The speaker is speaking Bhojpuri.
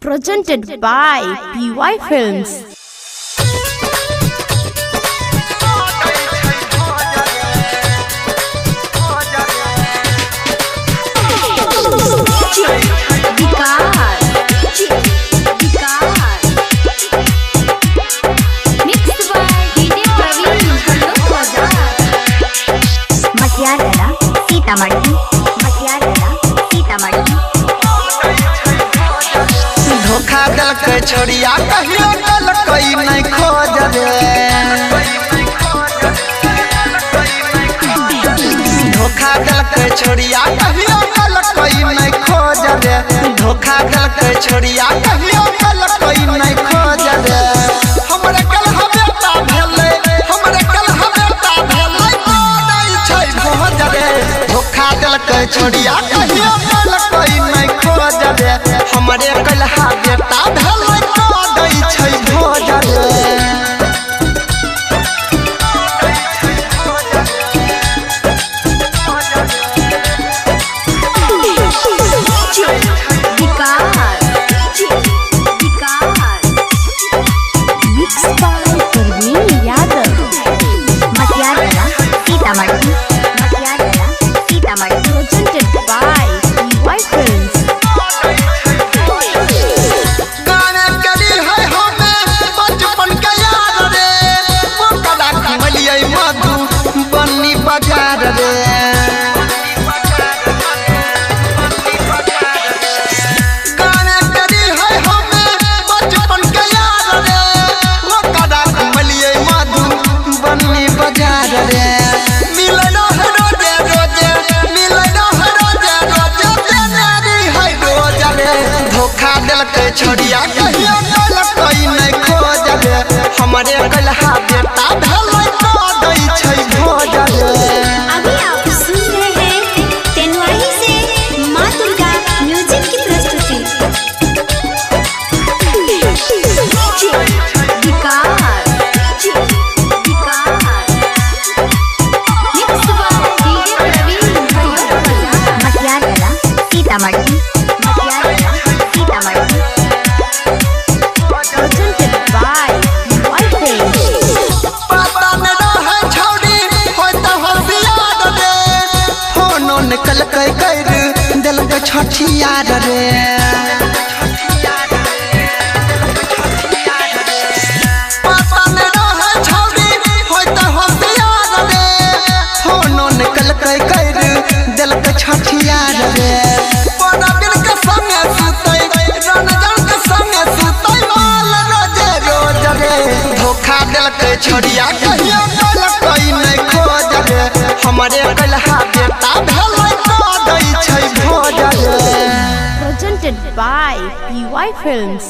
Presented by PY Films. धोखा दलके छोड़िया कहियो दलकई नहीं खोज रे। धोखा दलके छोड़िया कहियो दलकई नहीं खोज रे। धोखा दलके छोड़िया कहियो दलकई नहीं खोज रे। हमरे कल हवेता भेले, हमरे कल हवेता भेले नहीं छै खोज रे। धोखा दलके छोड़िया कहियो दलकई नहीं खोज रे। हमरे कल हवेता भेले नहीं छै खोज रे। Presented by PY Films. गाने करी है हमें बचपन के याद रे। वो कदा घुमलिए मधु बन्नी बाजार रे। गाने करी है हमें बचपन के याद रे। वो कदा घुमलिए मधु बन्नी बाजार रे। मिलना है रोजे रोजे, मिलना है रोजे रोजे, तेरी है रोज रे। धोखा दलके छोड़िया कहियो दलकई नहीं खोज रे। हमरे गलहा बेटा भेलै दै छै भोज रे। अभी आप सुन रहे हैं तेनवाही से माँ दुर्गा म्यूजिक की प्रस्तुति। Presented by PY Films. पता न रहे छौड़ी होय त होशियार रे। फोनो निकल के कर देलकै छठियार रे। पता न रहे छौड़ी होय त होशियार रे। फोनो निकल के कर देलकै छठियार रे। परबिन के संगे सुतै, रंजन के संगे सुतै, माल रोजे रोज रे। धोखा दलके छोड़िया कहियो दलकई नहीं खोज रे। हमरे गलहा बेटा भेलै दै छै भोज रे। Presented by PY Films.